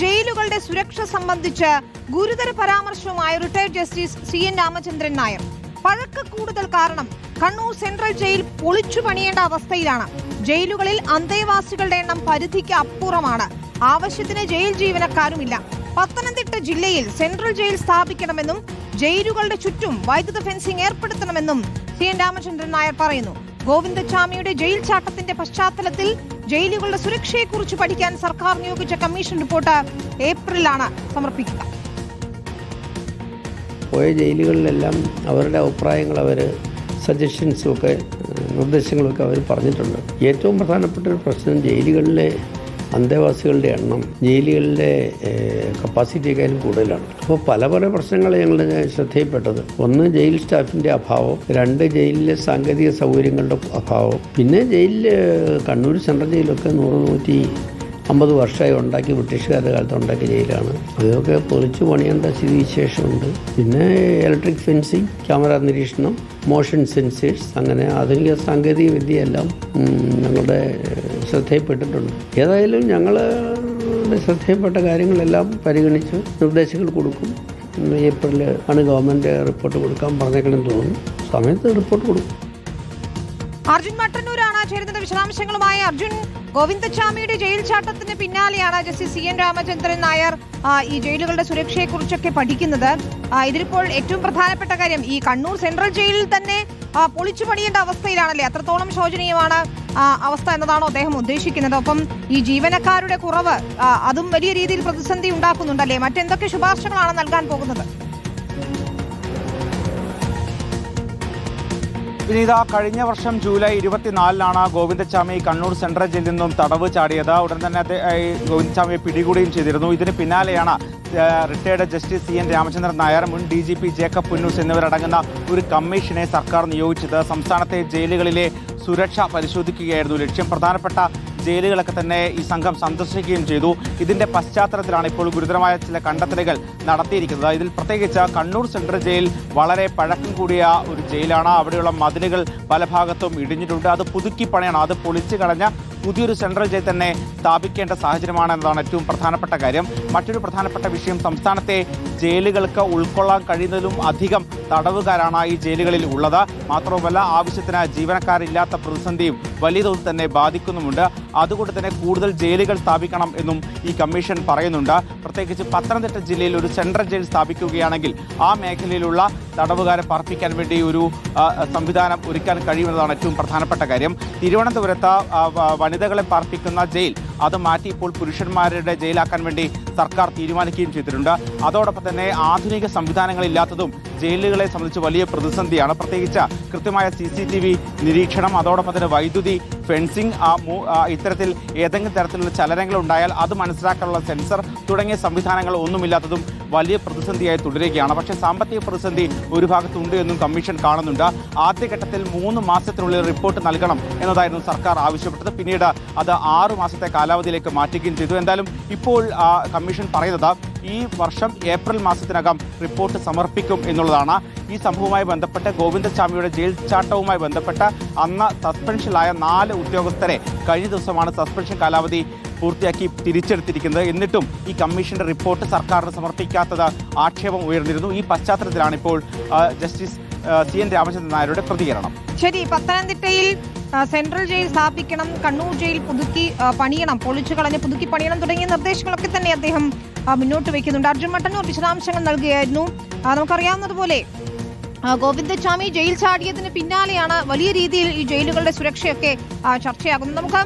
ജയിലുകളുടെ സുരക്ഷ സംബന്ധിച്ച് ഗുരുതര പരാമർശവുമായി retired justice CN Ramachandran Nair. പഴക്ക കൂടുതൽ കാരണം കണ്ണൂർ സെൻട്രൽ ജയിൽ പൊളിച്ചു പണിയേണ്ട അവസ്ഥയിലാണ്. ജയിലുകളിൽ അന്തേവാസികളുടെ എണ്ണം പരിധിക്ക് അപ്പുറമാണ്. ആവശ്യത്തിന് ജയിൽ ജീവനക്കാരുമില്ല. പത്തനംതിട്ട ജില്ലയിൽ സെൻട്രൽ ജയിൽ സ്ഥാപിക്കണമെന്നും ജയിലുകളുടെ ചുറ്റും വൈദ്യുത ഫെൻസിംഗ് ഏർപ്പെടുത്തണമെന്നും CN രാമചന്ദ്രൻ നായർ പറയുന്നു. ഗോവിന്ദച്ചാമിയുടെ ജയിൽ ചാട്ടത്തിന്റെ പശ്ചാത്തലത്തിൽ ജയിലുകളുടെ സുരക്ഷയെക്കുറിച്ച് പഠിക്കാൻ സർക്കാർ നിയോഗിച്ച കമ്മീഷൻ റിപ്പോർട്ട് ഏപ്രിലാണ് സമർപ്പിക്കുക. പോയ ജയിലുകളിലെല്ലാം അവരുടെ അഭിപ്രായങ്ങൾ, സജഷൻസും ഒക്കെ നിർദ്ദേശങ്ങളൊക്കെ അവർ പറഞ്ഞിട്ടുണ്ട്. ഏറ്റവും പ്രധാനപ്പെട്ട ഒരു പ്രശ്നം ജയിലുകളിലെ അന്തേവാസികളുടെ എണ്ണം ജയിലുകളിലെ കപ്പാസിറ്റിയേക്കാളും കൂടുതലാണ്. അപ്പോൾ പല പ്രശ്നങ്ങൾ ഞങ്ങളുടെ ശ്രദ്ധയിൽപ്പെട്ടത്. ഒന്ന്, ജയിൽ സ്റ്റാഫിൻ്റെ അഭാവം. രണ്ട്, ജയിലിലെ സാങ്കേതിക സൗകര്യങ്ങളുടെ അഭാവം. പിന്നെ ജയിലിൽ കണ്ണൂർ സെൻട്രൽ ജയിലൊക്കെ 150 വർഷമായി ഉണ്ടാക്കി, ബ്രിട്ടീഷുകാരുടെ കാലത്ത് ഉണ്ടാക്കിയ ജയിലാണ്. അതൊക്കെ പൊളിച്ചു പണിയേണ്ട സ്ഥിതിവിശേഷമുണ്ട്. പിന്നെ ഇലക്ട്രിക് ഫെൻസിങ്, ക്യാമറ നിരീക്ഷണം, മോഷൻ സെൻസേഴ്സ്, അങ്ങനെ ആധുനിക സാങ്കേതിക വിദ്യയെല്ലാം ഞങ്ങളുടെ ശ്രദ്ധയിൽപ്പെട്ടിട്ടുണ്ട്. ഏതായാലും ഞങ്ങളുടെ ശ്രദ്ധയിൽപ്പെട്ട കാര്യങ്ങളെല്ലാം പരിഗണിച്ച് നിർദ്ദേശങ്ങൾ കൊടുക്കും. ഏപ്രിൽ ആണ് ഗവൺമെൻറ് റിപ്പോർട്ട് കൊടുക്കാൻ പറഞ്ഞേക്കണമെന്ന് തോന്നുന്നു. സമയത്ത് റിപ്പോർട്ട് കൊടുക്കും. അർജുൻ മട്ടന്നൂരാണ് ചേരുന്നത് വിശദാംശങ്ങളുമായി. അർജുൻ, ഗോവിന്ദച്ചാമിയുടെ ജയിൽ ചാട്ടത്തിന് പിന്നാലെയാണ് ജസ്റ്റിസ് CN രാമചന്ദ്രൻ നായർ ഈ ജയിലുകളുടെ സുരക്ഷയെക്കുറിച്ചൊക്കെ പഠിക്കുന്നത്. ഇതിലിപ്പോൾ ഏറ്റവും പ്രധാനപ്പെട്ട കാര്യം ഈ കണ്ണൂർ സെൻട്രൽ ജയിലിൽ തന്നെ പൊളിച്ചു പണിയേണ്ട അവസ്ഥയിലാണല്ലേ? അത്രത്തോളം ശോചനീയമാണ് അവസ്ഥ എന്നതാണോ അദ്ദേഹം ഉദ്ദേശിക്കുന്നത്? ഒപ്പം ഈ ജീവനക്കാരുടെ കുറവ് അതും വലിയ രീതിയിൽ പ്രതിസന്ധി ഉണ്ടാക്കുന്നുണ്ടല്ലേ? മറ്റെന്തൊക്കെ ശുപാർശകളാണ് നൽകാൻ പോകുന്നത്? വിനീത, കഴിഞ്ഞ വർഷം ജൂലൈ 24-നാണ് ഗോവിന്ദച്ചാമി കണ്ണൂർ സെൻട്രൽ ജയിലിൽ നിന്നും തടവ് ചാടിയത്. ഉടൻ തന്നെ ഗോവിന്ദച്ചാമിയെ പിടികൂടുകയും ചെയ്തിരുന്നു. ഇതിന് പിന്നാലെയാണ് retired justice CN Ramachandran Nair, മുൻ DGP ജേക്കബ് പുന്നൂസ് എന്നിവരടങ്ങുന്ന ഒരു കമ്മീഷനെ സർക്കാർ നിയോഗിച്ചത്. സംസ്ഥാനത്തെ ജയിലുകളിലെ സുരക്ഷ പരിശോധിക്കുകയായിരുന്നു ലക്ഷ്യം. പ്രധാനപ്പെട്ട ജയിലുകളൊക്കെ തന്നെ ഈ സംഘം സന്ദർശിക്കുകയും ചെയ്തു. ഇതിന്റെ പശ്ചാത്തലത്തിലാണ് ഇപ്പോൾ ഗുരുതരമായ ചില കണ്ടെത്തലുകൾ നടത്തിയിരിക്കുന്നത്. ഇതിൽ പ്രത്യേകിച്ച് കണ്ണൂർ സെൻട്രൽ ജയിൽ വളരെ പഴക്കം കൂടിയ ഒരു ജയിലാണ്. അവിടെയുള്ള മതിലുകൾ പല ഭാഗത്തും ഇടിഞ്ഞിട്ടുണ്ട്. അത് പുതുക്കി പണിയണം. അത് പൊളിച്ചു കളഞ്ഞ പുതിയൊരു സെൻട്രൽ ജയിൽ തന്നെ സ്ഥാപിക്കേണ്ട സാഹചര്യമാണ് എന്നതാണ് ഏറ്റവും പ്രധാനപ്പെട്ട കാര്യം. മറ്റൊരു പ്രധാനപ്പെട്ട വിഷയം, സംസ്ഥാനത്തെ ജയിലുകൾക്ക് ഉൾക്കൊള്ളാൻ കഴിയുന്നതിലും അധികം തടവുകാരാണ് ഈ ജയിലുകളിൽ ഉള്ളത്. മാത്രവുമല്ല, ആവശ്യത്തിന് ജീവനക്കാരില്ലാത്ത പ്രതിസന്ധിയും വലിയ തോതിൽ തന്നെ ബാധിക്കുന്നുമുണ്ട്. അതുകൊണ്ട് തന്നെ കൂടുതൽ ജയിലുകൾ സ്ഥാപിക്കണം എന്നും ഈ കമ്മീഷൻ പറയുന്നുണ്ട്. പ്രത്യേകിച്ച് പത്തനംതിട്ട ജില്ലയിൽ ഒരു സെൻട്രൽ ജയിൽ സ്ഥാപിക്കുകയാണെങ്കിൽ ആ മേഖലയിലുള്ള തടവുകാരെ പാർപ്പിക്കാൻ വേണ്ടി ഒരു സംവിധാനം ഒരുക്കാൻ കഴിയുമെന്നതാണ് ഏറ്റവും പ്രധാനപ്പെട്ട കാര്യം. തിരുവനന്തപുരത്ത് വനിതകളെ പാർപ്പിക്കുന്ന ജയിൽ അത് മാറ്റി ഇപ്പോൾ പുരുഷന്മാരുടെ ജയിലാക്കാൻ വേണ്ടി സർക്കാർ തീരുമാനിക്കുകയും ചെയ്തിട്ടുണ്ട്. അതോടൊപ്പം തന്നെ ആധുനിക സംവിധാനങ്ങളില്ലാത്തതും ജയിലുകളെ സംബന്ധിച്ച് വലിയ പ്രതിസന്ധിയാണ്. പ്രത്യേകിച്ച് കൃത്യമായ CCTV നിരീക്ഷണം, അതോടൊപ്പം തന്നെ വൈദ്യുതി ഫെൻസിങ്, ഇത്തരത്തിൽ ഏതെങ്കിലും തരത്തിലുള്ള ചലനങ്ങൾ ഉണ്ടായാൽ അത് മനസ്സിലാക്കാനുള്ള സെൻസർ തുടങ്ങിയ സംവിധാനങ്ങൾ ഒന്നുമില്ലാത്തതും വലിയ പ്രതിസന്ധിയായി തുടരുകയാണ്. പക്ഷേ സാമ്പത്തിക പ്രതിസന്ധി ഒരു ഭാഗത്തുണ്ട് എന്നും കമ്മീഷൻ കാണുന്നുണ്ട്. ആദ്യഘട്ടത്തിൽ 3 മാസത്തിനുള്ളിൽ റിപ്പോർട്ട് നൽകണം എന്നതായിരുന്നു സർക്കാർ ആവശ്യപ്പെട്ടത്. പിന്നീട് അത് 6 മാസത്തെ കാലാവധിയിലേക്ക് മാറ്റുകയും ചെയ്തു. എന്തായാലും ഇപ്പോൾ കമ്മീഷൻ പറയുന്നത് ഈ വർഷം ഏപ്രിൽ മാസത്തിനകം റിപ്പോർട്ട് സമർപ്പിക്കും എന്നുള്ളതാണ്. ഈ സംഭവവുമായി ബന്ധപ്പെട്ട് ഗോവിന്ദച്ചാമിയുടെ ജയിൽ ചാട്ടവുമായി ബന്ധപ്പെട്ട് അന്ന് സസ്പെൻഷനിലായ 4 ഉദ്യോഗസ്ഥരെ കഴിഞ്ഞ ദിവസമാണ് സസ്പെൻഷൻ കാലാവധി പൂർത്തിയാക്കി തിരിച്ചെടുത്തിരിക്കുന്നത്. എന്നിട്ടും ഈ കമ്മീഷന്റെ റിപ്പോർട്ട് സർക്കാരിന് സമർപ്പിക്കാത്തത് ആക്ഷേപം ഉയർന്നിരുന്നു. ഈ പശ്ചാത്തലത്തിലാണ് ഇപ്പോൾ ജസ്റ്റിസ് CN രാമചന്ദ്രൻ നായരുടെ പ്രതികരണം. ശരി, പത്തനംതിട്ടയിൽ സെൻട്രൽ ജയിൽ സ്ഥാപിക്കണം, കണ്ണൂർ ജയിൽ പുതുക്കി പണിയണം, പൊളിച്ചു കളഞ്ഞ് പുതുക്കി പണിയണം തുടങ്ങിയ നിർദ്ദേശങ്ങളൊക്കെ തന്നെ അദ്ദേഹം മുന്നോട്ട് വയ്ക്കുന്നുണ്ട്. അർജുൻ മട്ടന്നൂർ വിശദാംശങ്ങൾ നൽകുകയായിരുന്നു. നമുക്കറിയാവുന്നതുപോലെ ഗോവിന്ദച്ചാമി ജയിൽ ചാടിയതിന് പിന്നാലെയാണ് വലിയ രീതിയിൽ ഈ ജയിലുകളുടെ സുരക്ഷയൊക്കെ ചർച്ചയാകുന്നത്. നമുക്ക്